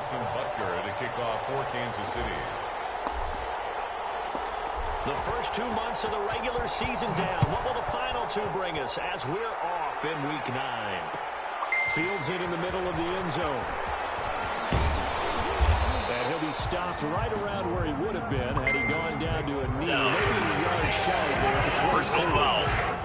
Harrison Butker to kick off for Kansas City. The first 2 months of the regular season down. What will the final 2 bring us as we're off in Week 9? Fields it in the middle of the end zone. And he'll be stopped right around where he would have been had he gone down to a knee. Maybe a yard shy there at the 24.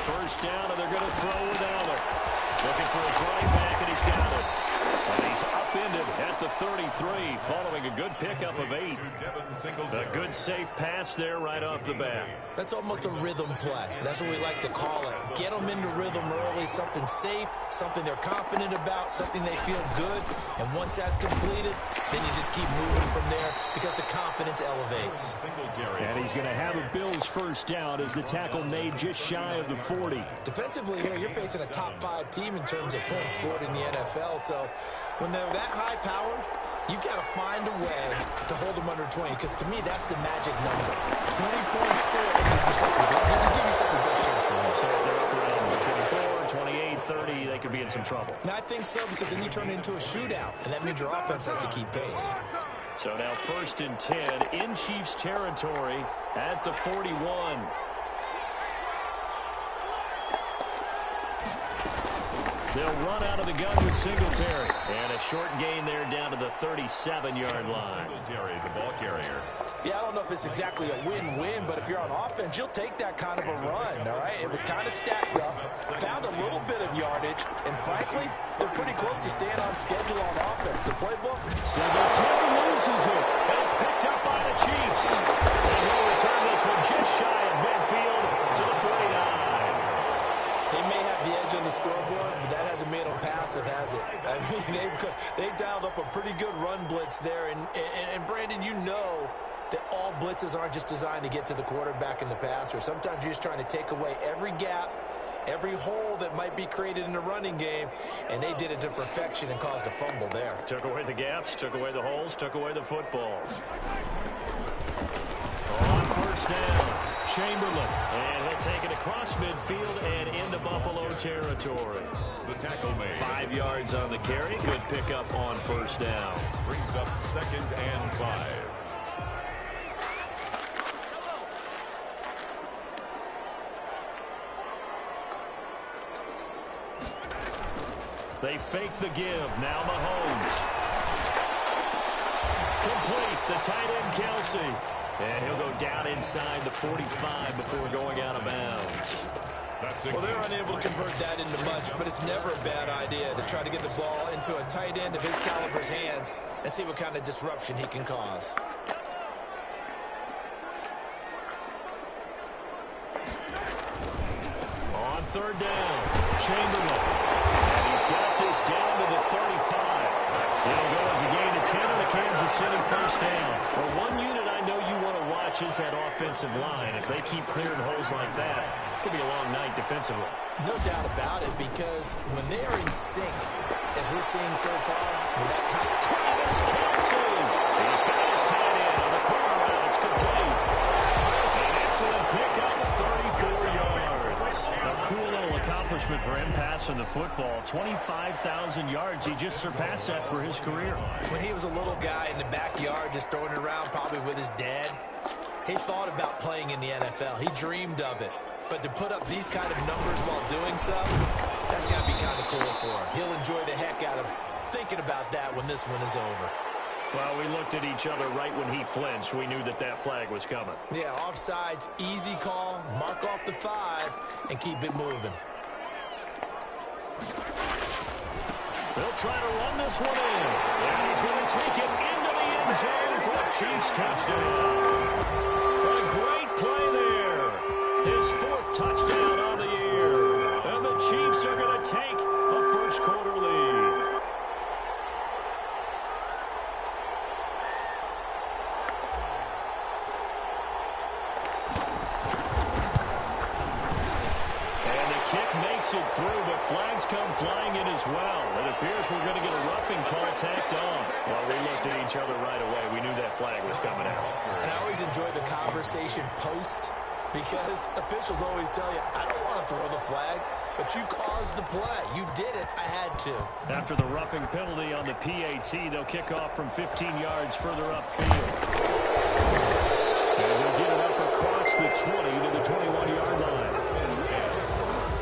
First down, and they're going to throw without it. Looking for his running back, and he's got it. And he's upended at the 33, following a good pickup of 8. A good safe pass there right off the bat. That's almost a rhythm play. That's what we like to call it. Get them into rhythm early, something safe, something they're confident about, something they feel good. And once that's completed, then you just keep moving from there because the confidence elevates. And he's going to have a Bills first down as the tackle made just shy of the 40. Defensively here, you're facing a top 5 team in terms of points scored in the NFL. So when they're that high-powered, you've got to find a way to hold them under 20, because to me, that's the magic number. 20 points scored, you give yourself the best chance to win. So if they're up around the 24, 28, 30, they could be in some trouble. And I think so, because then you turn it into a shootout, and that means your offense has to keep pace. So now 1st and 10 in Chiefs territory at the 41. They'll run out of the gun with Singletary. And a short gain there down to the 37-yard line. Singletary, the ball carrier. Yeah, I don't know if it's exactly a win-win, but if you're on offense, you'll take that kind of a run, all right? It was kind of stacked up, found a little bit of yardage, and frankly, they're pretty close to staying on schedule on offense. The playbook? Singletary loses it, and it's picked up by the Chiefs. And he'll return this one just shy of midfield to the 49. They may have the edge on the scoreboard, but that hasn't made them passive, has it? I mean, they've dialed up a pretty good run blitz there, and Brandon, you know that all blitzes aren't just designed to get to the quarterback in the passer. Sometimes you're just trying to take away every gap, every hole that might be created in the running game, and they did it to perfection and caused a fumble there. Took away the gaps, took away the holes, took away the football. On first down, Chamberlain, and he'll take it across midfield and into Buffalo territory. The tackle made. 5 yards on the carry. Good pickup on first down. Brings up 2nd and 5. They fake the give. Now Mahomes. Complete. The tight end, Kelsey. And he'll go down inside the 45 before going out of bounds. Well, they're unable to convert that into much, but it's never a bad idea to try to get the ball into a tight end of his caliber's hands and see what kind of disruption he can cause. On 3rd down, Chamberlain. And he's got this down to the 35. It'll go as a gain of 10 on the Kansas City first down. Well, one unit I know you want to watch is that offensive line. If they keep clearing holes like that, it could be a long night defensively. No doubt about it, because when they are in sync, as we're seeing so far, with that kind of Travis Kelce. He's got his tight end on the corner route. It's complete. An excellent pickup of 34 yards. A cool little accomplishment for him passing the football. 25,000 yards. He just surpassed that for his career. when he was a little guy in the backyard just throwing it around, probably with his dad, he thought about playing in the NFL. He dreamed of it. But to put up these kind of numbers while doing so, that's got to be kind of cool for him. He'll enjoy the heck out of thinking about that when this one is over. Well, we looked at each other right when he flinched. We knew that that flag was coming. Yeah, offsides, easy call, mark off the 5, and keep it moving. They'll try to run this one in. And he's going to take it into the end zone for a Chiefs touchdown. What a great play there. His 4th touchdown on the year. And the Chiefs are going to take a first quarter lead. Makes it through, but flags come flying in as well. It appears we're going to get a roughing call tacked on. Well, we looked at each other right away. We knew that flag was coming out. And I always enjoy the conversation post because officials always tell you, I don't want to throw the flag, but you caused the play. You did it. I had to. After the roughing penalty on the PAT, they'll kick off from 15 yards further upfield. And they'll get it up across the 20 to the 21-yard line.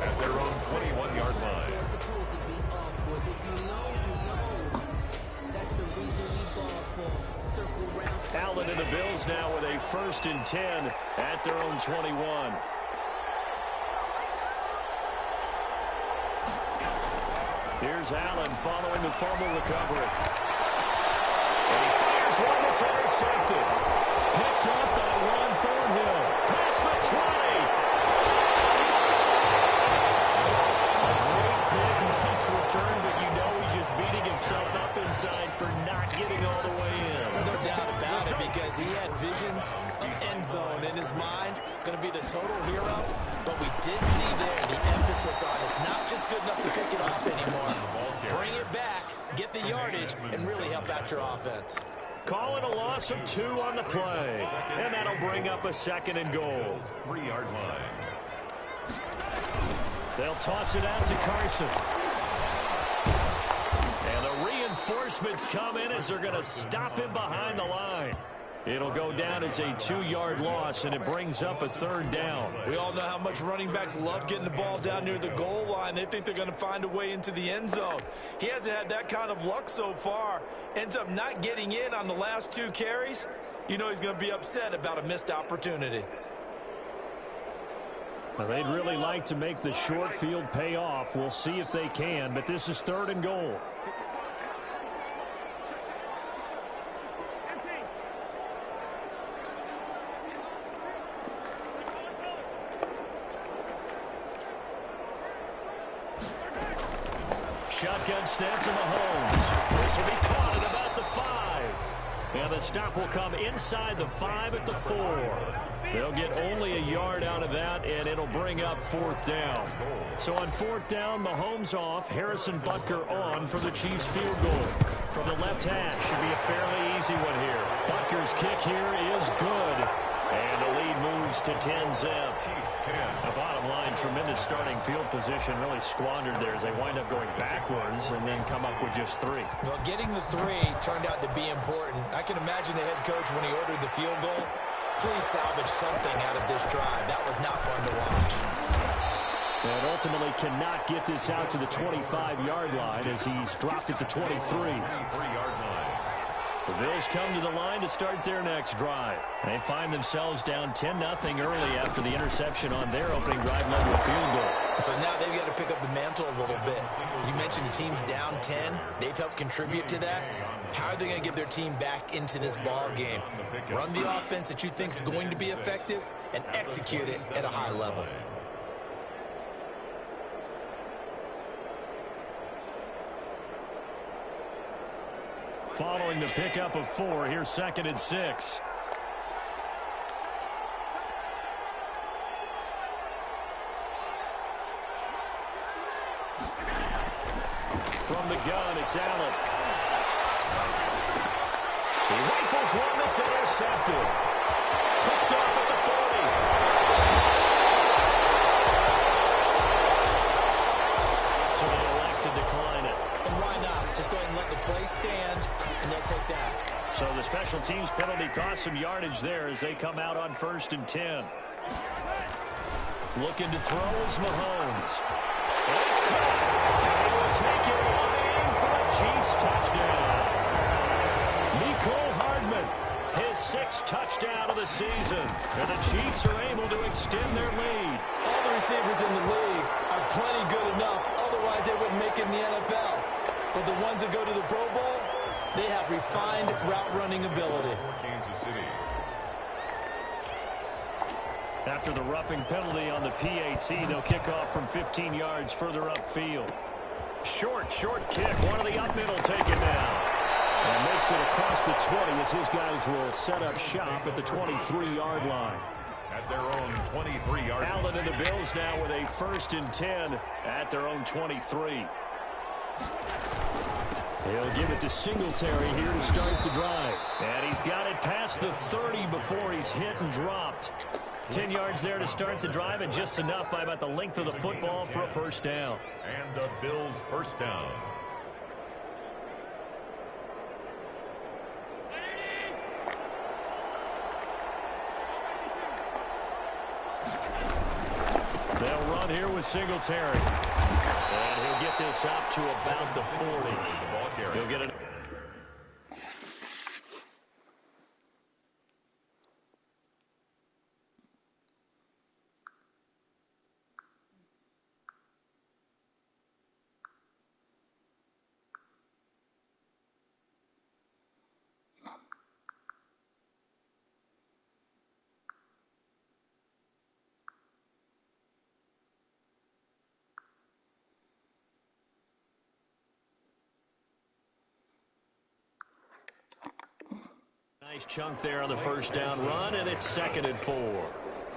At their own 21-yard line. Allen and the Bills now with a 1st and 10 at their own 21. Here's Allen following the fumble recovery. And he fires one that's intercepted. Picked up by Ron Thornhill. Pass for 20. Return, but you know he's just beating himself up inside for not getting all the way in. No doubt about it, because he had visions of end zone in his mind. Going to be the total hero, but we did see there the emphasis on it's not just good enough to pick it up anymore. Bring it back, get the yardage, and really help out your offense. Call it a loss of 2 on the play, and that'll bring up a 2nd and goal. 3-yard line. They'll toss it out to Carson. And the reinforcements come in as they're going to stop him behind the line. It'll go down as a 2-yard loss, and it brings up a 3rd down. We all know how much running backs love getting the ball down near the goal line. They think they're going to find a way into the end zone. He hasn't had that kind of luck so far. Ends up not getting in on the last 2 carries. You know he's going to be upset about a missed opportunity. Well, they'd really like to make the short field pay off. We'll see if they can, but this is 3rd and goal. Shotgun snap to Mahomes. This will be caught at about the 5. And the stop will come inside the 5 at the 4. They'll get only a yard out of that, and it'll bring up 4th down. So on 4th down, Mahomes off, Harrison Butker on for the Chiefs field goal. From the left hash, should be a fairly easy one here. Butker's kick here is good. And the lead moves to 10-zip. The bottom line, tremendous starting field position, really squandered there as they wind up going backwards and then come up with just 3. Well, getting the 3 turned out to be important. I can imagine the head coach when he ordered the field goal. Please salvage something out of this drive. That was not fun to watch. And ultimately cannot get this out to the 25-yard line as he's dropped at the 23. 23-yard line. The Bills come to the line to start their next drive. They find themselves down 10-0 early after the interception on their opening drive led to a field goal. So now they've got to pick up the mantle a little bit. You mentioned the team's down 10. They've helped contribute to that. How are they going to get their team back into this ball game? Run the offense that you think is going to be effective and execute it at a high level. Following the pickup of 4, here's 2nd and 6. From the gun, it's Allen. He rifles one that's intercepted. Picked off at the 40. So they elect to decline it. And why not? Just go ahead and let the play stand, and they'll take that. So the special teams penalty cost some yardage there as they come out on 1st and 10. Looking to throw is Mahomes. And it's caught. And he will take it away for a Chiefs touchdown. Nicole Hardman, his 6th touchdown of the season. And the Chiefs are able to extend their lead. All the receivers in the league are plenty good enough. Otherwise, they wouldn't make it in the NFL. But the ones that go to the Pro Bowl, they have refined route running ability. Kansas City. After the roughing penalty on the PAT, they'll kick off from 15 yards further upfield. Short kick. One of the up middle taken down. And makes it across the 20 as his guys will set up shop at the 23-yard line. At their own 23-yard line. Allen and the Bills now with a 1st and 10 at their own 23. He'll give it to Singletary here to start the drive. And he's got it past the 30 before he's hit and dropped. 10 yards there to start the drive, and just enough by about the length of the football for a first down. And the Bills' first down. They'll run here with Singletary. And he'll get this up to about the 40. He'll get it. Nice chunk there on the first down run, and it's 2nd and 4.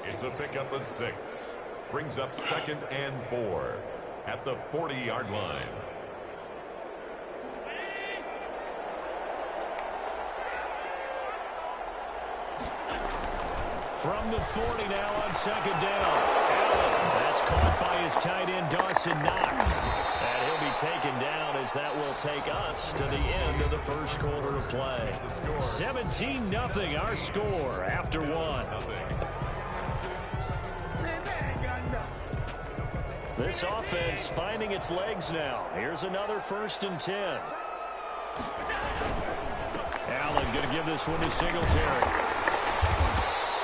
It's a pickup of 6. Brings up 2nd and 4 at the 40-yard line. From the 40 now on 2nd down. Allen, that's caught by his tight end, Dawson Knox. And he'll be taken down as that will take us to the end of the first quarter of play. 17-0 our score after 1. This offense finding its legs now. Here's another 1st and 10. Allen going to give this one to Singletary.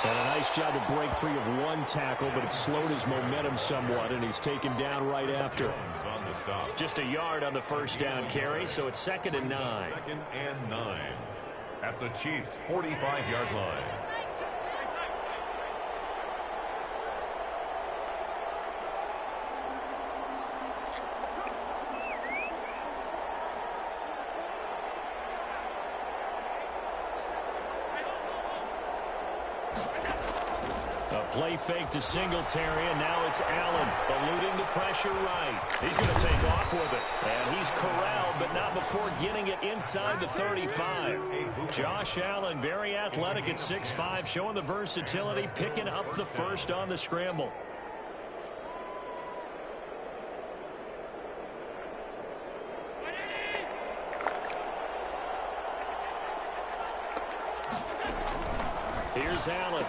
And a nice job to break free of one tackle, but it slowed his momentum somewhat, and he's taken down right after. Just a yard on the first down carry, so it's 2nd and 9. 2nd and 9 at the Chiefs' 45-yard line. Play fake to Singletary, and now it's Allen eluding the pressure right. He's going to take off with it. And he's corralled, but not before getting it inside the 35. Josh Allen, very athletic at 6'5", showing the versatility, picking up the first on the scramble. Here's Allen.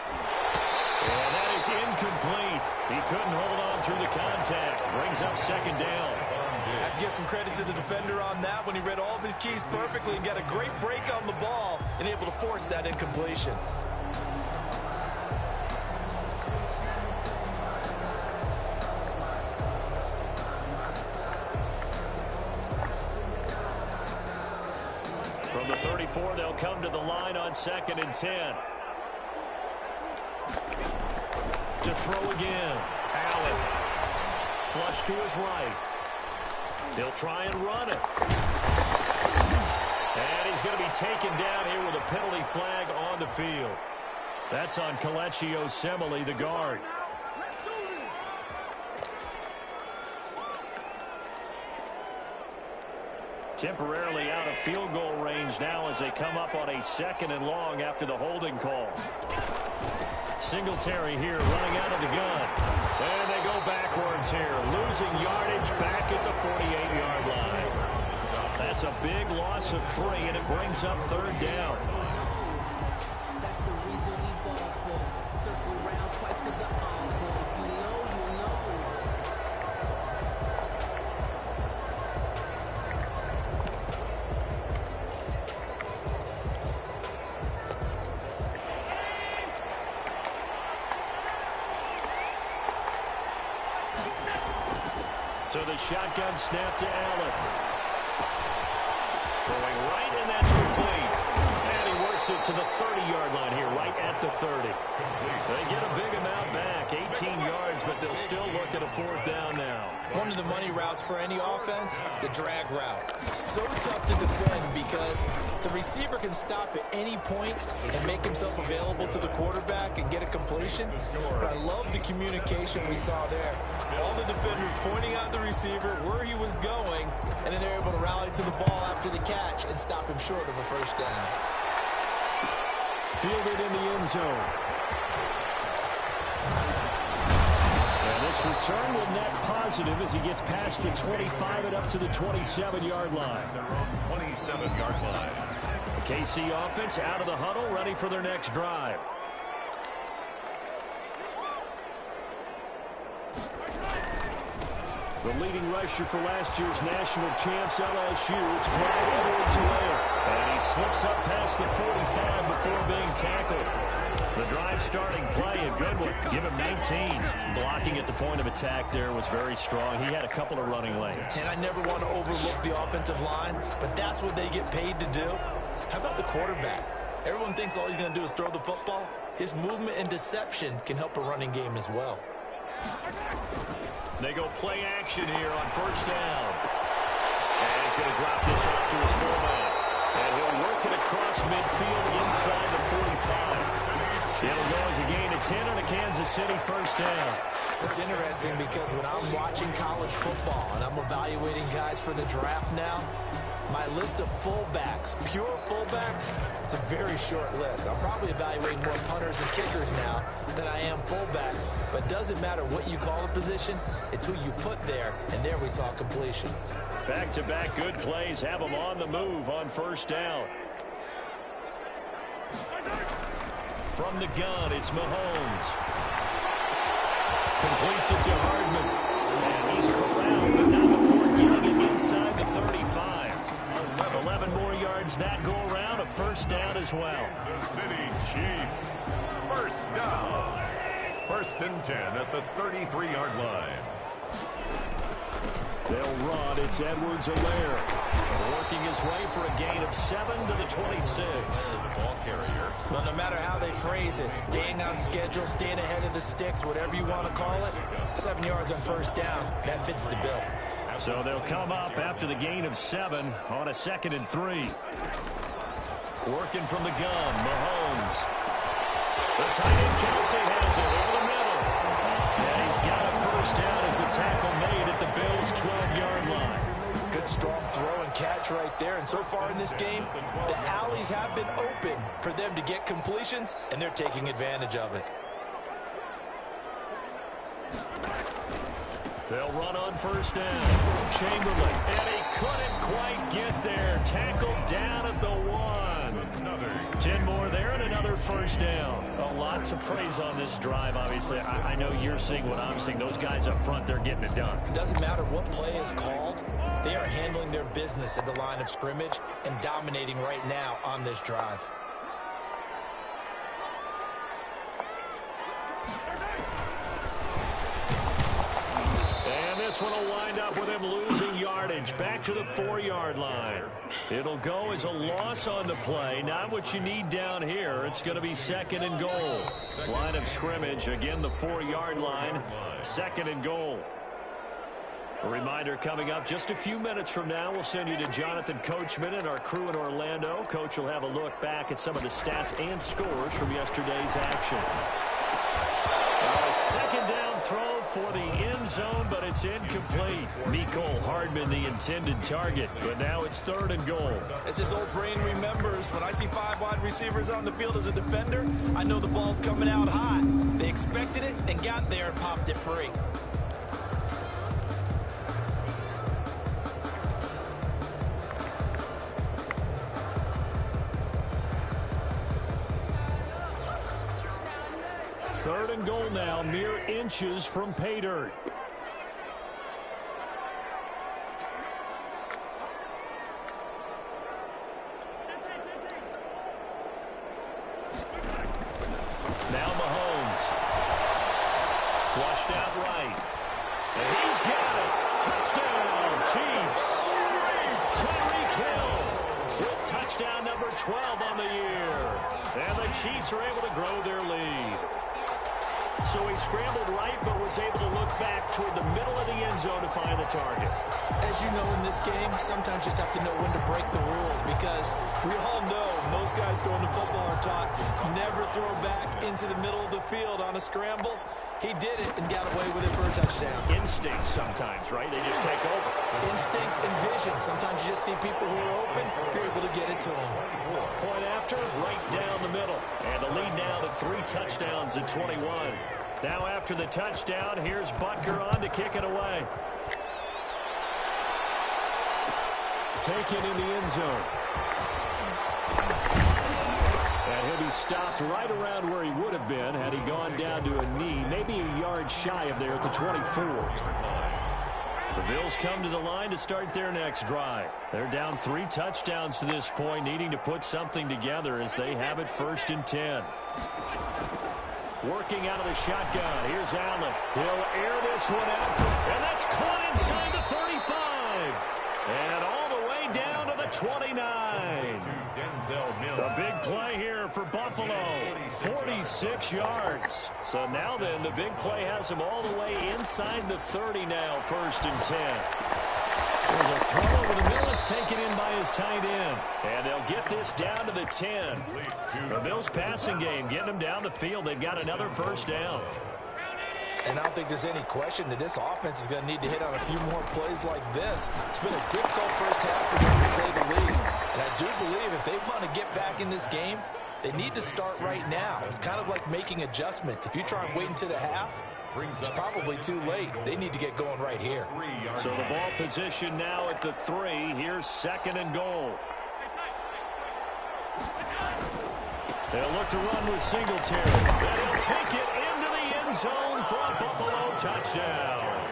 And that is incomplete. He couldn't hold on through the contact. Brings up 2nd down. I have to give some credit to the defender on that when he read all of his keys perfectly and got a great break on the ball and able to force that incompletion. From the 34, they'll come to the line on 2nd and 10. To throw again. Allen. Flush to his right. He'll try and run it. And he's going to be taken down here with a penalty flag on the field. That's on Kelechi Osemele, the guard. Temporarily out of field goal range now as they come up on a 2nd and long after the holding call. Singletary here running out of the gun. And they go backwards here, losing yardage back at the 48-yard line. That's a big loss of 3, and it brings up 3rd down. That's the reason we ball for. Circle round twice for the encore. If you know, you know. So the shotgun snap to Allen. Throwing right, and that's complete. And he works takes it to the 30-yard line here, right at the 30. They get a big amount back, 18 yards, but they'll still look at a 4th down now. One of the money routes for any offense, the drag route. So tough to defend because the receiver can stop at any point and make himself available to the quarterback and get a completion. But I love the communication we saw there. All the defenders pointing out the receiver, where he was going, and then they're able to rally to the ball after the catch and stop him short of a 1st down. Fielded in the end zone. And this return will net positive as he gets past the 25 and up to the 27-yard line. Their own 27-yard line. The KC offense out of the huddle, ready for their next drive. The leading rusher for last year's national champs, LSU, it's Clyde Edwards-Helaire. And he slips up past the 45 before being tackled. The drive starting play, a good one. Give him 19. Blocking at the point of attack there was very strong. He had a couple of running lanes. And I never want to overlook the offensive line, but that's what they get paid to do. How about the quarterback? Everyone thinks all he's going to do is throw the football. His movement and deception can help a running game as well. They go play action here on 1st down. And he's going to drop this off to his fullback. And he'll work it across midfield inside the 45. It'll go as a gain of 10 on a Kansas City 1st down. It's interesting because when I'm watching college football and I'm evaluating guys for the draft now, my list of fullbacks, pure fullbacks, it's a very short list. I'm probably evaluating more punters and kickers now than I am fullbacks. But it doesn't matter what you call a position, it's who you put there, and there we saw completion. Back-to-back good plays have them on the move on 1st down. From the gun, it's Mahomes. Completes it to Hardman. And he's corralled, but not before getting it inside the 35. 11 more yards that go around, a 1st down as well. Kansas City Chiefs. 1st down. 1st and 10 at the 33-yard line. They'll run. It's Edwards-Helaire working his way for a gain of 7 to the 26. Ball carrier. Well, no matter how they phrase it, staying on schedule, staying ahead of the sticks, whatever you want to call it, 7 yards on 1st down, that fits the bill. So they'll come up after the gain of 7 on a 2nd and 3. Working from the gun, Mahomes. The tight end Kelsey has it over the middle. And he's got a 1st down as a tackle made at the Bills' 12-yard line. Good strong throw and catch right there. And so far in this game, the alleys have been open for them to get completions, and they're taking advantage of it. They'll run on 1st down. Chamberlain, and he couldn't quite get there. Tackled down at the 1. 10 more there and another 1st down. A lot to praise on this drive, obviously. I know you're seeing what I'm seeing. Those guys up front, they're getting it done. It doesn't matter what play is called. They are handling their business at the line of scrimmage and dominating right now on this drive. This one will wind up with him losing yardage back to the 4-yard line. It'll go as a loss on the play. Not what you need down here. It's going to be 2nd and goal. Line of scrimmage, again, the 4-yard line. 2nd and goal. A reminder coming up just a few minutes from now. We'll send you to Jonathan Coachman and our crew in Orlando. Coach will have a look back at some of the stats and scores from yesterday's action. A 2nd down throw for the end zone, but it's incomplete. Mecole Hardman, the intended target, but now it's 3rd and goal. As this old brain remembers, when I see 5 wide receivers on the field as a defender, I know the ball's coming out hot. They expected it and got there and popped it free. Third and goal now, mere inches from pay dirt. Now Mahomes. Flushed out right. And he's got it. Touchdown, Chiefs. Tyreek Hill. with touchdown number 12 on the year. And the Chiefs are able to grow their lead. So he scrambled right, but was able to look back toward the middle of the end zone to find the target. As you know, in this game, sometimes you just have to know when to break the rules, because we all know most guys throwing the football are taught never throw back into the middle of the field on a scramble. He did it and got away with it for a touchdown. Instinct sometimes, right? They just take over. Instinct and vision. Sometimes you just see people who are open, you're able to get it to them. Point after, right down the middle. And the lead now to 3 touchdowns at 21. Now after the touchdown, here's Butker on to kick it away. Taken in the end zone. And he'll be stopped right around where he would have been had he gone down to a knee, maybe a yard shy of there at the 24. The Bills come to the line to start their next drive. They're down 3 touchdowns to this point, needing to put something together as they have it 1st and 10. Working out of the shotgun. Here's Allen. He'll air this one out. And that's caught inside the 35. And all the way down to the 29. The big play here for Buffalo. 46 yards. So now then, the big play has him all the way inside the 30 now, 1st and 10. There's a throw over the middle. It's taken in by his tight end. And they'll get this down to the 10. The Bills passing game getting them down the field. They've got another 1st down. And I don't think there's any question that this offense is going to need to hit on a few more plays like this. It's been a difficult first half for them, to say the least. And I do believe if they want to get back in this game, they need to start right now. It's kind of like making adjustments. If you try and wait until the half, it's probably too late. They need to get going right here. So the ball position now at the 3. Here's 2nd and goal. They'll look to run with Singletary. And he'll take it into the end zone for a Buffalo touchdown.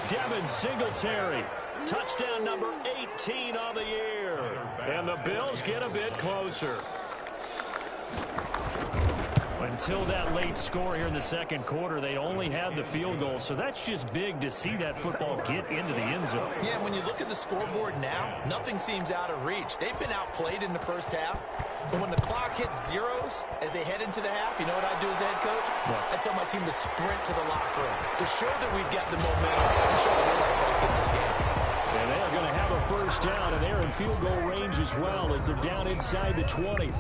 Devin Singletary. Touchdown number 18 on the year. And the Bills get a bit closer. Until that late score here in the 2nd quarter, they only had the field goal. So that's just big to see that football get into the end zone. Yeah, when you look at the scoreboard now, nothing seems out of reach. They've been outplayed in the first half. But when the clock hits zeros as they head into the half, you know what I do as a head coach? I tell my team to sprint to the locker room to show that we've got the momentum and show that we're right back in this game. And they are going to have a 1st down, and they're in field goal range as well as they're down inside the 20.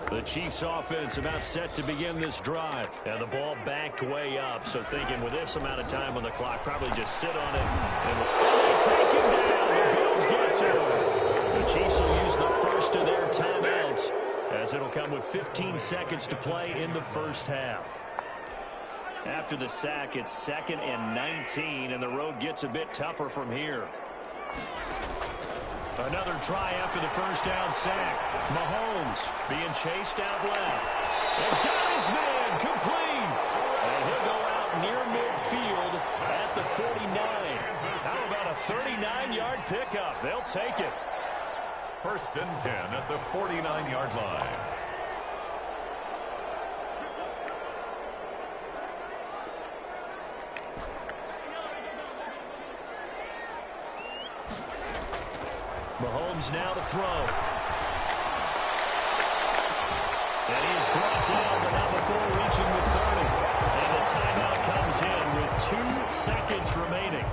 The Chiefs offense about set to begin this drive. And the ball backed way up. So thinking with this amount of time on the clock, probably just sit on it. And they take him down. The Bills get to it. The Chiefs will use the first of their timeouts, as it'll come with 15 seconds to play in the first half. After the sack, it's 2nd and 19, and the road gets a bit tougher from here. Another try after the 1st down sack. Mahomes being chased out left. And got his man complete. And he'll go out near midfield at the 49. How about a 39-yard pickup? They'll take it. 1st and 10 at the 49-yard line. Mahomes now to throw. And he is brought down, but not before reaching the 30. And the timeout comes in with 2 seconds remaining.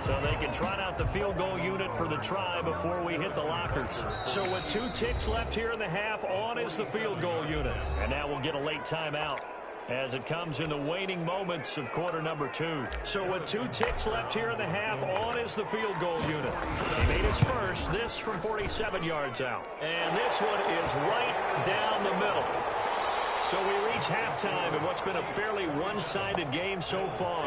So they can trot out the field goal unit for the try before we hit the lockers. So with 2 ticks left here in the half, on is the field goal unit. And now we'll get a late timeout as it comes in the waning moments of quarter number 2. So with 2 ticks left here in the half, on is the field goal unit. He made his first, this from 47 yards out. And this one is right down the middle. So we reach halftime in what's been a fairly one-sided game so far.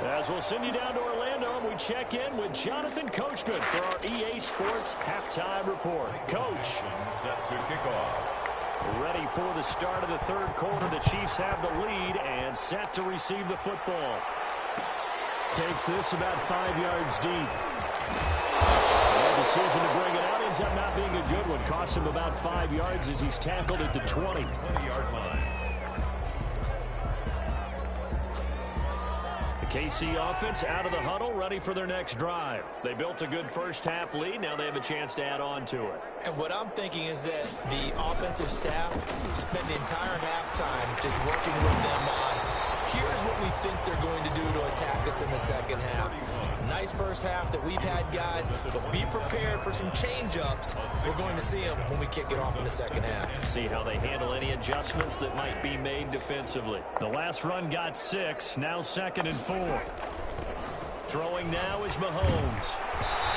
As we'll send you down to Orlando, and we check in with Jonathan Coachman for our EA Sports Halftime Report. Coach. Set to kick off. Ready for the start of the 3rd quarter. The Chiefs have the lead and set to receive the football. Takes this about 5 yards deep. The decision to bring it out ends up not being a good one. Costs him about 5 yards as he's tackled at the 20. 20-yard line. KC offense out of the huddle, ready for their next drive. They built a good first-half lead. Now they have a chance to add on to it. And what I'm thinking is that the offensive staff spent the entire halftime just working with them on, here's what we think they're going to do to attack us in the second half. Nice first half that we've had, guys, but be prepared for some change-ups. We're going to see them when we kick it off in the second half. See how they handle any adjustments that might be made defensively. The last run got 6, now 2nd and 4. Throwing now is Mahomes.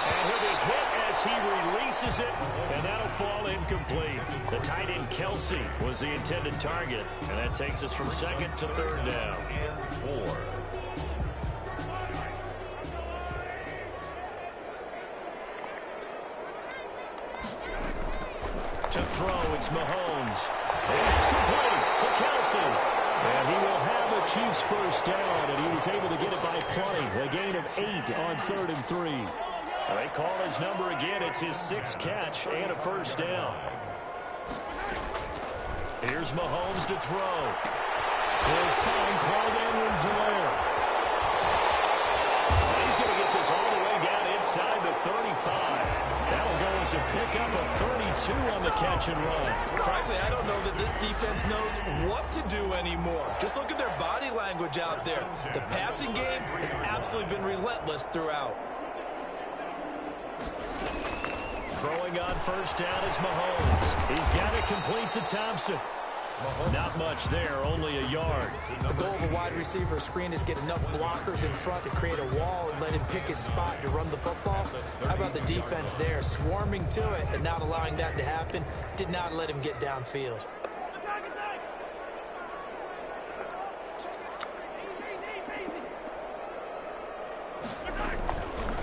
And he'll be hit as he releases it, and that'll fall incomplete. The tight end Kelsey was the intended target, and that takes us from 2nd to 3rd down. And 4. To throw, it's Mahomes. And it's complete to Kelsey. And he will have a Chiefs first down, and he was able to get it by plenty. A gain of 8 on 3rd and 3. They call his number again. It's his 6th catch and a first down. Here's Mahomes to throw. He'll find Clyde Edwards-Helaire. He's going to get this all the way down inside the 35. That'll go as a pickup of 32 on the catch and run. Frankly, I don't know that this defense knows what to do anymore. Just look at their body language out there. The passing game has absolutely been relentless throughout. Throwing on first down is Mahomes. He's got it complete to Thompson. Not much there, only a yard. The goal of a wide receiver screen is get enough blockers in front to create a wall and let him pick his spot to run the football. How about the defense there, swarming to it and not allowing that to happen? Did not let him get downfield.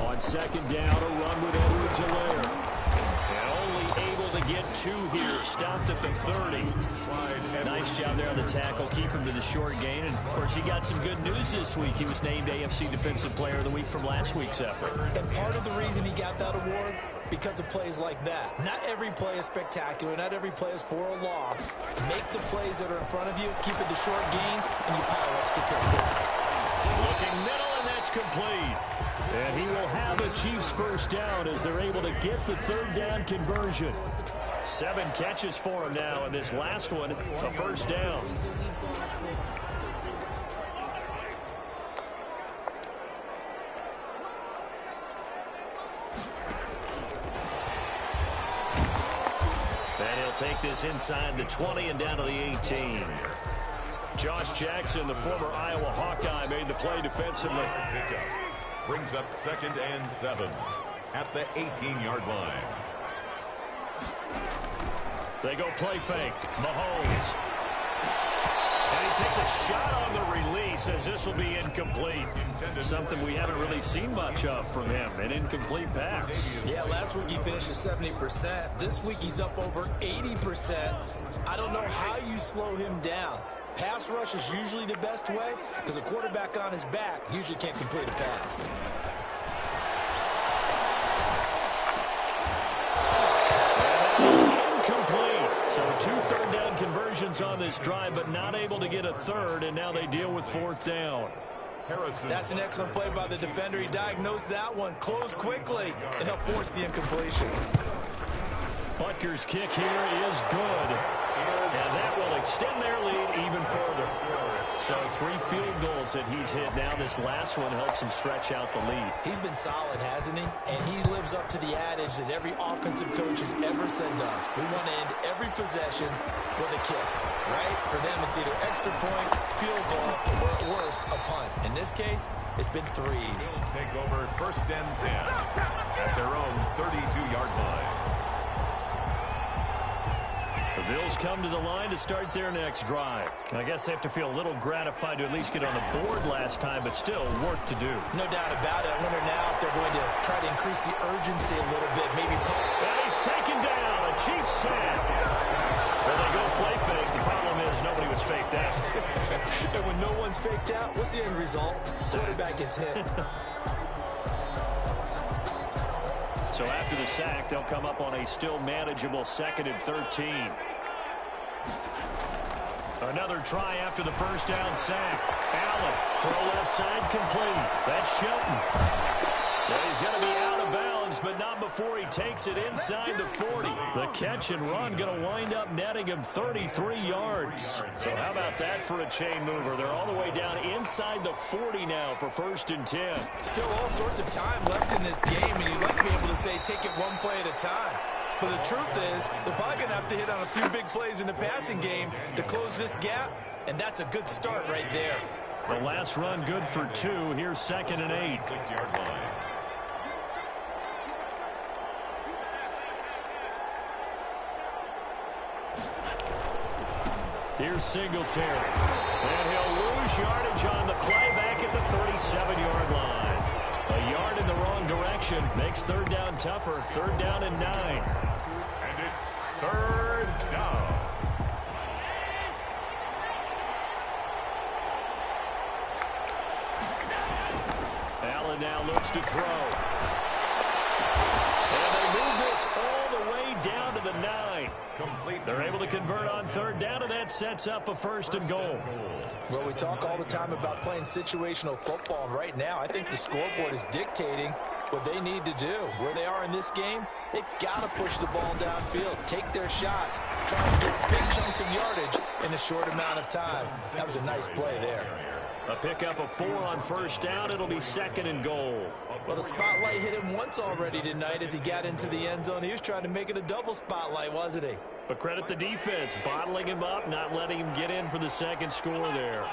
On 2nd down, a run with Edwards-Helaire. And only able to get 2 here. Stopped at the 30. Nice job there on the tackle. Keep him to the short gain. And, of course, he got some good news this week. He was named AFC Defensive Player of the Week from last week's effort. And part of the reason he got that award, because of plays like that. Not every play is spectacular. Not every play is for a loss. Make the plays that are in front of you, keep it to short gains, and you pile up statistics. Looking middle, and that's complete. And he will have a Chiefs first down as they're able to get the 3rd down conversion. 7 catches for him now, and this last one, a first down. And he'll take this inside the 20 and down to the 18. Josh Jackson, the former Iowa Hawkeye, made the play defensively. Brings up 2nd and 7 at the 18-yard line. They go play fake. Mahomes. And he takes a shot on the release as this will be incomplete. Something we haven't really seen much of from him, an incomplete pass. Yeah, last week he finished at 70%. This week he's up over 80%. I don't know how you slow him down. Pass rush is usually the best way because a quarterback on his back usually can't complete a pass. Incomplete. So 2 3rd down conversions on this drive, but not able to get a 3rd, and now they deal with 4th down. That's an excellent play by the defender. He diagnosed that one, closed quickly, and helped force the incompletion. Butker's kick here is good. And that will extend their lead even further. So 3 field goals that he's hit now. This last one helps him stretch out the lead. He's been solid, hasn't he? And he lives up to the adage that every offensive coach has ever said to us. We want to end every possession with a kick, right? For them, it's either extra point, field goal, or at worst, a punt. In this case, it's been 3s. Take over 1st and 10 at their own 32-yard line. The Bills come to the line to start their next drive. I guess they have to feel a little gratified to at least get on the board last time, but still work to do. No doubt about it. I wonder now if they're going to try to increase the urgency a little bit. Maybe. And he's taken down. A Chiefs sack. Well, they go play fake. The problem is nobody was faked out. And when no one's faked out, what's the end result? Quarterback gets hit. So after the sack, they'll come up on a still manageable 2nd and 13. Another try after the first down sack. Allen, throw left side complete. That's Shelton. Well, he's going to be out of bounds, but not before he takes it inside the 40. The catch and run going to wind up netting him 33 yards. So how about that for a chain mover? They're all the way down inside the 40 now for 1st and 10. Still all sorts of time left in this game, and you'd like to be able to say take it one play at a time. But the truth is, they're probably going to have to hit on a few big plays in the passing game to close this gap, and that's a good start right there. The last run good for 2. Here's 2nd and 8. 6-yard line. Here's Singletary. And he'll lose yardage on the play back at the 37-yard line. A yard in the wrong direction makes 3rd down tougher. 3rd down and 9. And it's 3rd down. Allen now looks to throw. And they move this all the way down to the 9. They're able to convert on 3rd down, and that sets up a 1st and goal. Well, we talk all the time about playing situational football, and right now I think the scoreboard is dictating what they need to do. Where they are in this game, they've got to push the ball downfield, take their shots, try and get big chunks of yardage in a short amount of time. That was a nice play there. A pickup of 4 on 1st down. It'll be 2nd and goal. Well, the spotlight hit him once already tonight as he got into the end zone. He was trying to make it a double spotlight, wasn't he? But credit the defense, bottling him up, not letting him get in for the 2nd score there.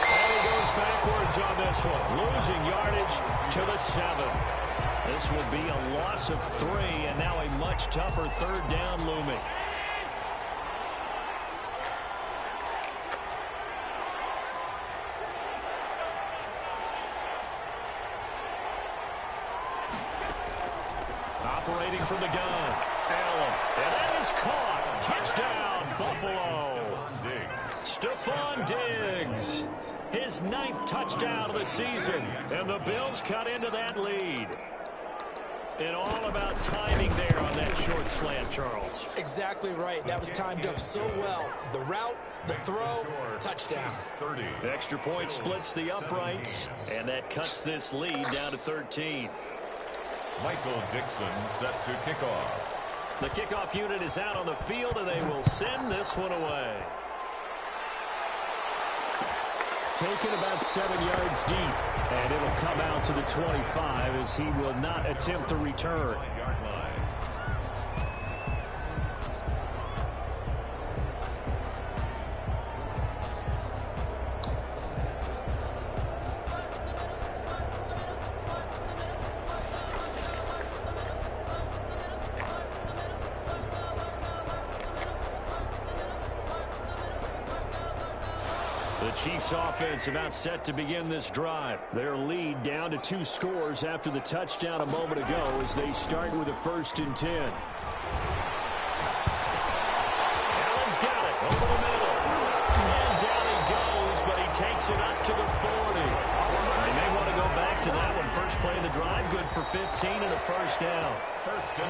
And he goes backwards on this one, losing yardage to the 7. This will be a loss of 3, and now a much tougher 3rd down looming. Operating from the gun, Allen, and that is caught. Touchdown, Buffalo. Stephon Diggs, his 9th touchdown of the season, and the Bills cut into that lead. And all about timing there on that short slant, Charles. Exactly right. That was timed up so well. The route, the throw, touchdown. 30. The extra point splits the uprights, and that cuts this lead down to 13. Michael Dixon set to kick off. The kickoff unit is out on the field, and they will send this one away. Taken about 7 yards deep, and it'll come out to the 25 as he will not attempt to return. The Chiefs offense about set to begin this drive. Their lead down to 2 scores after the touchdown a moment ago as they start with a 1st and 10. Allen's got it over the middle. And down he goes, but he takes it up to the 40. They may want to go back to that one. First play of the drive, good for 15 and a 1st down.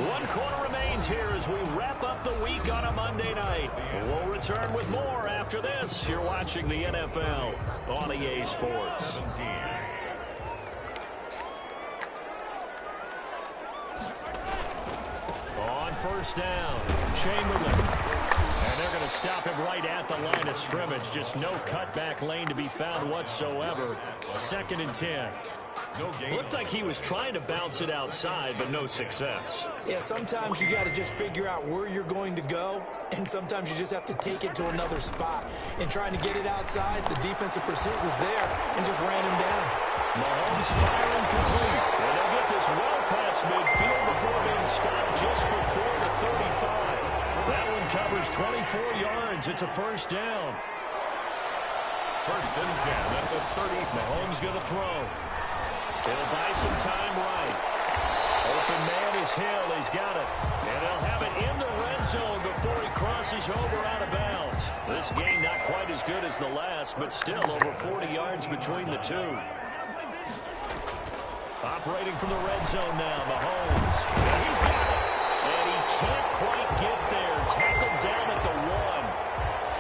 1 quarter remains here as we wrap up the week on a Monday night. We'll return with more after this. You're watching the NFL on EA Sports. 17. On 1st down, Chamberlain. And they're going to stop him right at the line of scrimmage. Just no cutback lane to be found whatsoever. 2nd and 10. Looked like he was trying to bounce it outside, but no success. Yeah, sometimes you got to just figure out where you're going to go, and sometimes you just have to take it to another spot. And trying to get it outside, the defensive pursuit was there and just ran him down. Mahomes firing complete. And they'll get this well past midfield before being stopped just before the 35. That one covers 24 yards. It's a 1st down. 1st and 10 at the 36. Mahomes going to throw. He'll buy some time right. Open man is Hill. He's got it. And they'll have it in the red zone before he crosses over out of bounds. This game not quite as good as the last, but still over 40 yards between the two. Operating from the red zone now, Mahomes. And he's got it. And he can't quite get there. Tackled down at the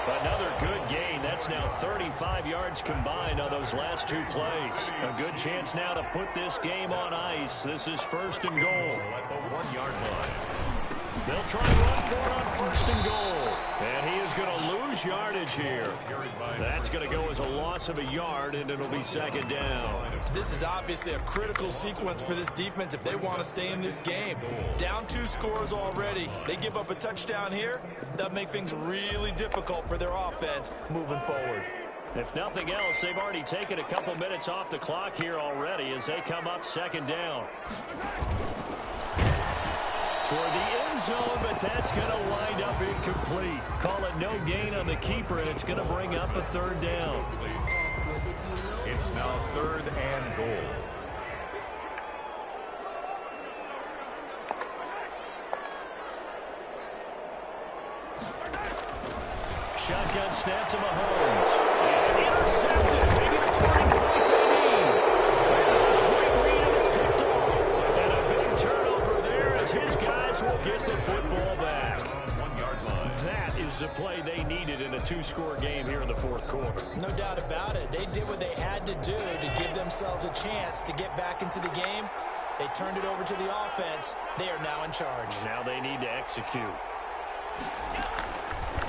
1. Another good gain. That's now 35 yards combined on those last 2 plays. A good chance now to put this game on ice. This is 1st and goal. At the 1-yard line. They'll try to run for it on 1st and goal. And he is going to lose yardage here. That's going to go as a loss of a yard, and it'll be 2nd down. This is obviously a critical sequence for this defense if they want to stay in this game. Down 2 scores already. They give up a touchdown here. That'll make things really difficult for their offense moving forward. If nothing else, they've already taken a couple minutes off the clock here already as they come up 2nd down. Toward the end zone, but that's going to wind up incomplete. Call it no gain on the keeper, and it's going to bring up a 3rd down. It's now 3rd and goal. Shotgun snap to Mahomes. And intercepted. Maybe the turning point they need. Great read, and it's picked off. And a big turnover there as his guys will get the football back. 1-yard line. That is the play they needed in a 2-score game here in the 4th quarter. No doubt about it. They did what they had to do to give themselves a chance to get back into the game. They turned it over to the offense. They are now in charge. Now they need to execute.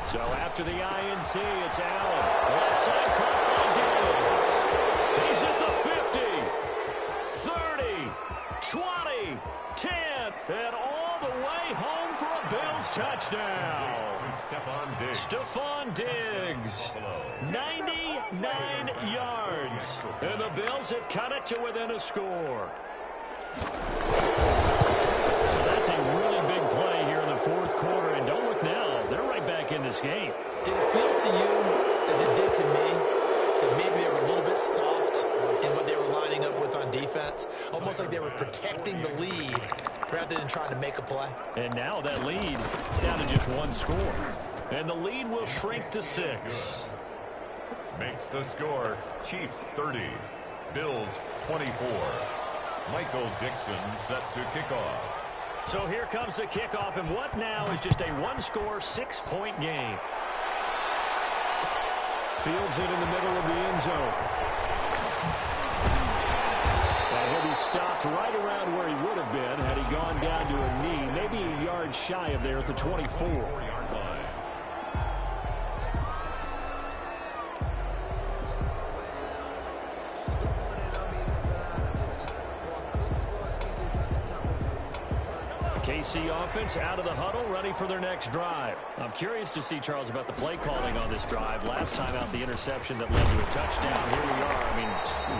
So after the INT, it's Allen. Left side caught by Diggs. He's at the 50, 30, 20, 10, and all the way home for a Bills touchdown. Stephon Diggs, 99 yards, and the Bills have cut it to within a score. So that's a really big play here in the 4th quarter, and don't look now, they're right back in this game. Did it feel to you, as it did to me, that maybe they were a little bit soft in what they were lining up with on defense? Almost like they were protecting the lead rather than trying to make a play. And now that lead is down to just 1 score. And the lead will shrink to 6. Makes the score Chiefs 30, Bills 24. Michael Dixon set to kick off. So here comes the kickoff, and what now is just a 1-score, 6-point game. Fields it in the middle of the end zone. And he'll be stopped right around where he would have been had he gone down to a knee, maybe a yard shy of there at the 24. 4-yard line. KC offense out of the huddle, ready for their next drive. I'm curious to see, Charles, about the play calling on this drive. Last time out, the interception that led to a touchdown. Here we are. I mean,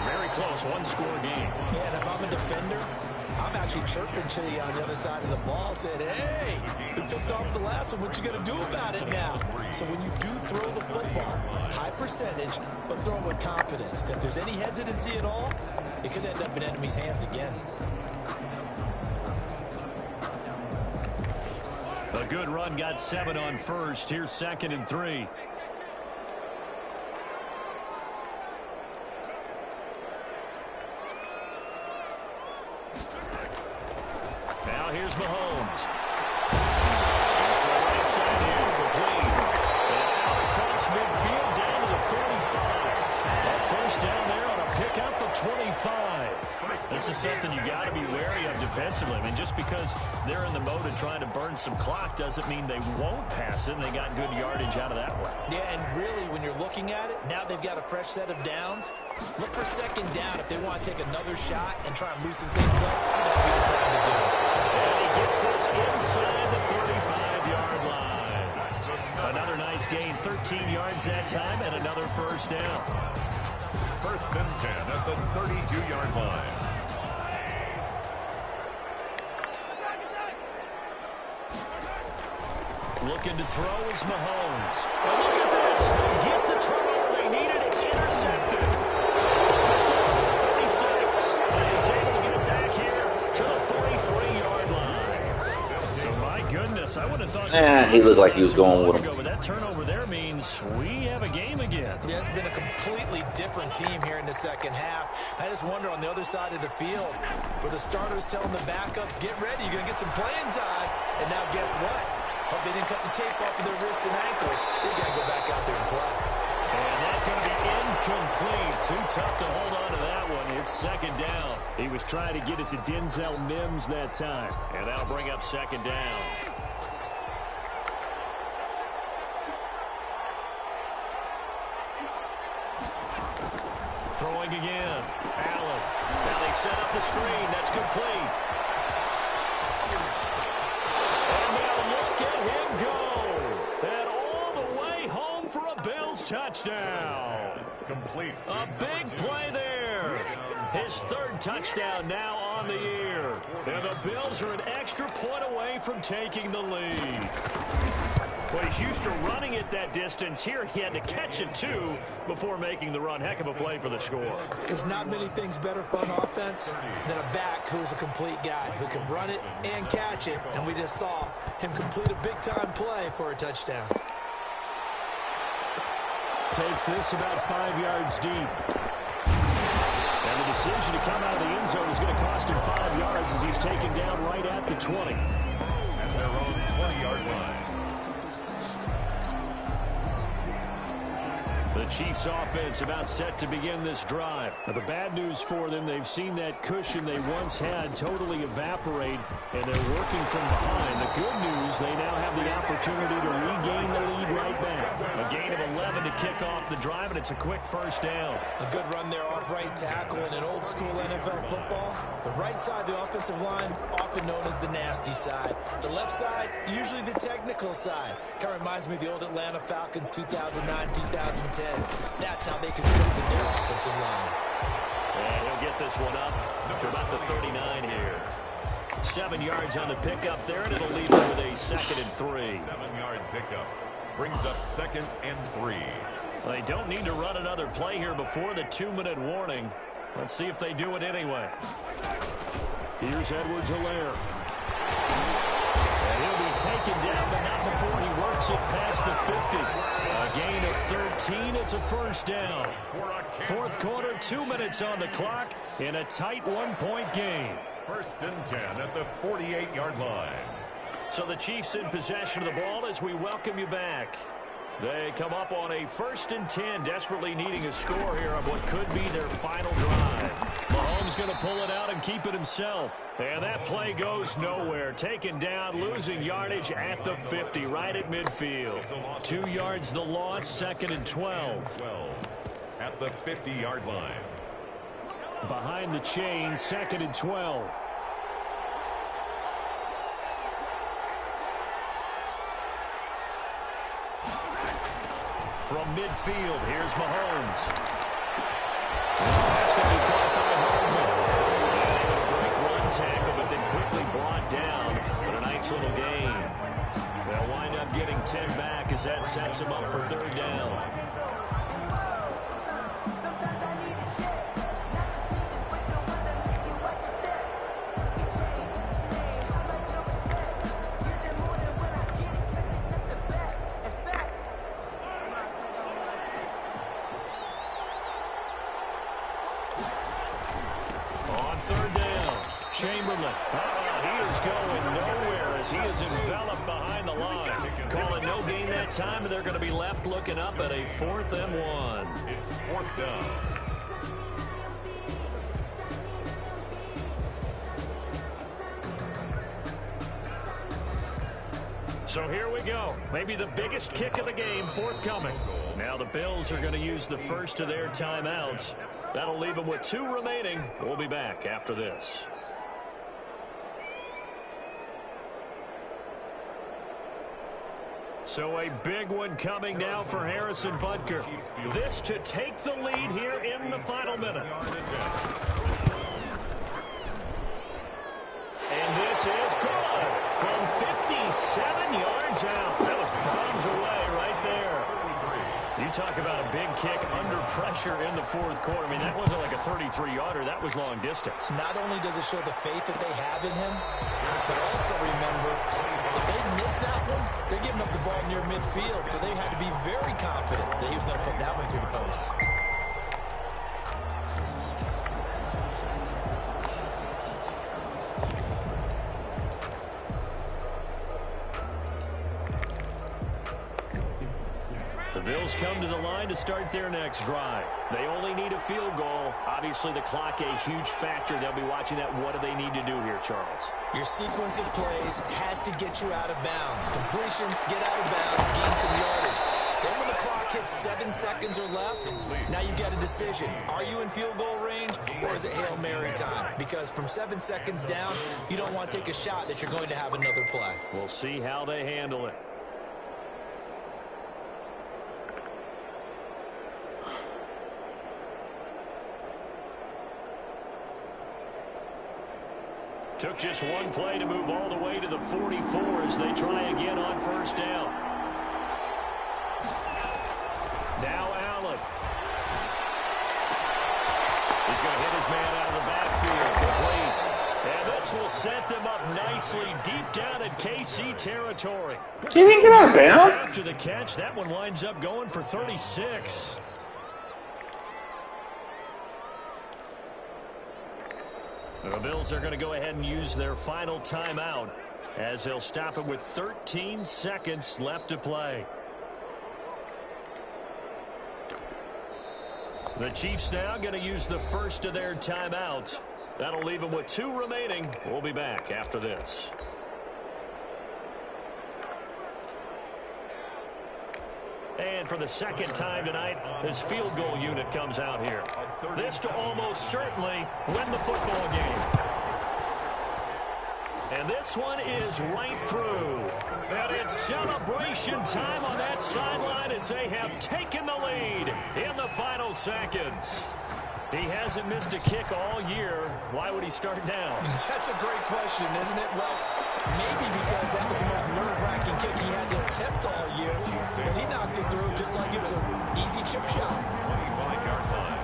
very close, 1-score game. Yeah, and if I'm a defender, I'm actually chirping to you on the other side of the ball, saying, hey, you picked off the last one. What you going to do about it now? So when you do throw the football, high percentage, but throw it with confidence. If there's any hesitancy at all, it could end up in enemy's hands again. A good run, got 7 on first. Here's 2nd and 3. Now here's Mahomes. Off the right side here, complete. And out across midfield, down to the 45. A 1st down there on a pickup of 25. This is something you got to be wary of defensively. I mean, just because they're in the mode of trying to burn some clock doesn't mean they won't pass it, and they got good yardage out of that one. Yeah, and really, when you're looking at it, now they've got a fresh set of downs. Look for 2nd down if they want to take another shot and try and loosen things up. That'll be the time to do it. And he gets this inside the 35-yard line. Another nice gain, 13 yards that time, and another 1st down. 1st and 10 at the 32-yard line. Looking to throw is Mahomes. And look at this. They get the turnover they needed. It's intercepted. Picked up at the 36. And he's able to get it back here to the 43-yard line. So, my goodness, I would have thought... He looked like he was going with him. But that turnover there means means we have a game again. Yeah, it's been a completely different team here in the second half. I just wonder on the other side of the field, where the starters telling the backups, get ready, you're going to get some playing time. And now guess what? Hope they didn't cut the tape off of their wrists and ankles. They got to go back out there and play. And that's going to be incomplete. Too tough to hold on to that one. It's second down. He was trying to get it to Denzel Mims that time. And that'll bring up second down. Throwing again. Allen. Now they set up the screen. That's complete. And now look at him go. And all the way home for a Bills touchdown. Complete. A big play there. His third touchdown now on the year. And the Bills are an extra point away from taking the lead. Well, he's used to running it that distance. Here he had to catch it, too, before making the run. Heck of a play for the score. There's not many things better for an offense than a back who's a complete guy who can run it and catch it. And we just saw him complete a big-time play for a touchdown. Takes this about 5 yards deep. And the decision to come out of the end zone is going to cost him 5 yards as he's taken down right at the 20. At their own 20-yard line. The Chiefs offense about set to begin this drive. Now, the bad news for them, they've seen that cushion they once had totally evaporate, and they're working from behind. The good news, they now have the opportunity to regain the lead right back. A gain of 11 to kick off the drive, and it's a quick first down. A good run there off right tackle in an old school NFL football. The right side of the offensive line, often known as the nasty side. The left side, usually the technical side. Kind of reminds me of the old Atlanta Falcons 2009-2010. That's how they constructed their offensive line. And he'll get this one up to about the 39 here. 7 yards on the pickup there, and it'll leave him with a 2nd and 3. 7-yard pickup brings up 2nd and 3. Well, they don't need to run another play here before the 2-minute warning. Let's see if they do it anyway. Here's Edwards-Helaire. And he'll be taken down, but not before he works it past the 50. A gain of 13. It's a first down. Fourth quarter, 2 minutes on the clock in a tight 1-point game. 1st and 10 at the 48-yard line. So the Chiefs in possession of the ball as we welcome you back. They come up on a 1st and 10, desperately needing a score here on what could be their final drive. Mahomes going to pull it out and keep it himself. And that play goes nowhere. Taken down, losing yardage at the 50, right at midfield. 2 yards the loss, 2nd and 12. At the 50-yard line. Behind the chain, 2nd and 12. From midfield, here's Mahomes. This pass going to be caught by Hardman. Break one tackle, but then quickly brought down. But a nice little gain. They'll wind up getting 10 back as that sets them up for 3rd down. Chamberlain. He is going nowhere as he is enveloped behind the line. Calling no gain that time, and they're going to be left looking up at a 4th and 1. It's 4th down. So here we go. Maybe the biggest kick of the game forthcoming. Now the Bills are going to use the first of their timeouts. That'll leave them with 2 remaining. We'll be back after this. So a big one coming now for Harrison Butker. This to take the lead here in the final minute. And this is good from 57 yards out. That was bombs away right there. You talk about a big kick under pressure in the 4th quarter. I mean, that wasn't like a 33-yarder. That was long distance. Not only does it show the faith that they have in him, but also remember, if they miss that one, They're giving up the ball near midfield, so they had to be very confident that he was going to put that one through the post. The Bills come to the line to start their next drive. They only need a field goal. Obviously, the clock a huge factor. They'll be watching that. What do they need to do here, Charles? Your sequence of plays has to get you out of bounds. Completions, get out of bounds, gain some yardage. Then when the clock hits 7 seconds or left, now you get a decision. Are you in field goal range, or is it Hail Mary time? Because from 7 seconds down, you don't want to take a shot that you're going to have another play. We'll see how they handle it. Took just one play to move all the way to the 44 as they try again on first down. Now Allen. He's going to hit his man out of the backfield. Complete. And this will set them up nicely deep down in KC territory. He didn't get out of bounds? After the catch, that one winds up going for 36. The Bills are going to go ahead and use their final timeout as they'll stop it with 13 seconds left to play. The Chiefs now going to use the first of their timeouts. That'll leave them with 2 remaining. We'll be back after this. And for the second time tonight, this field goal unit comes out here. This to almost certainly win the football game. And this one is right through. And it's celebration time on that sideline as they have taken the lead in the final seconds. He hasn't missed a kick all year. Why would he start now? That's a great question, isn't it? Well, maybe because that was the most nerve-wracking kick he had to attempt all year. But he knocked it through just like it was an easy chip shot. 25-yard line.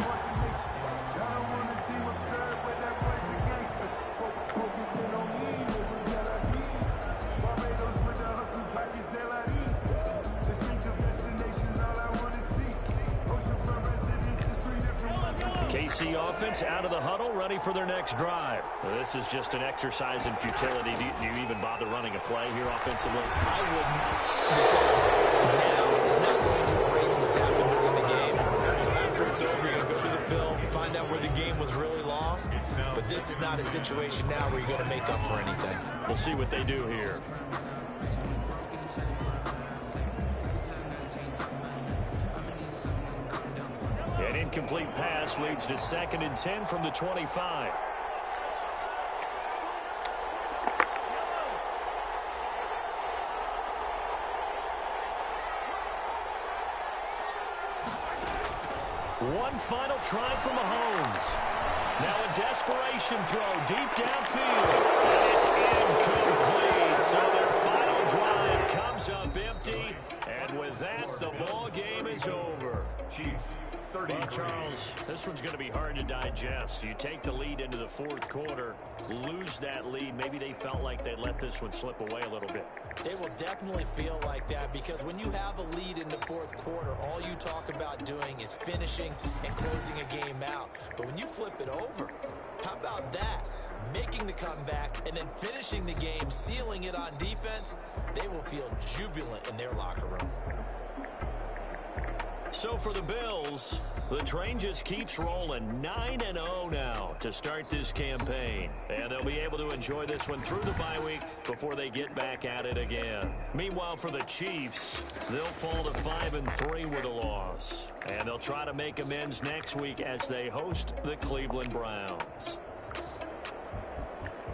KC offense out of the huddle, ready for their next drive. This is just an exercise in futility. Do you even bother running a play here offensively? I wouldn't, because now is not going to erase what's happened during the game. So after it's over, you're going to go to the film, find out where the game was really lost. But this is not a situation now where you're going to make up for anything. We'll see what they do here. An incomplete pass leads to 2nd and 10 from the 25. One final try from Mahomes. Now a desperation throw deep downfield. And it's incomplete. So their final drive comes up empty. And with that, the ball game is over. Chiefs 33. Well, Charles, this one's going to be hard to digest. You take the lead into the 4th quarter, lose that lead. Maybe they felt like they let this one slip away a little bit. They will definitely feel like that, because when you have a lead in the 4th quarter, all you talk about doing is finishing and closing a game out. But when you flip it over, how about that? Making the comeback and then finishing the game, sealing it on defense, they will feel jubilant in their locker room. So for the Bills, the train just keeps rolling. 9-0 now to start this campaign. And they'll be able to enjoy this one through the bye week before they get back at it again. Meanwhile, for the Chiefs, they'll fall to 5-3 with a loss. And they'll try to make amends next week as they host the Cleveland Browns.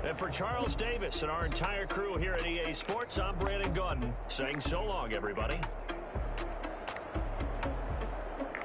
And for Charles Davis and our entire crew here at EA Sports, I'm Brandon Gaudin saying so long, everybody.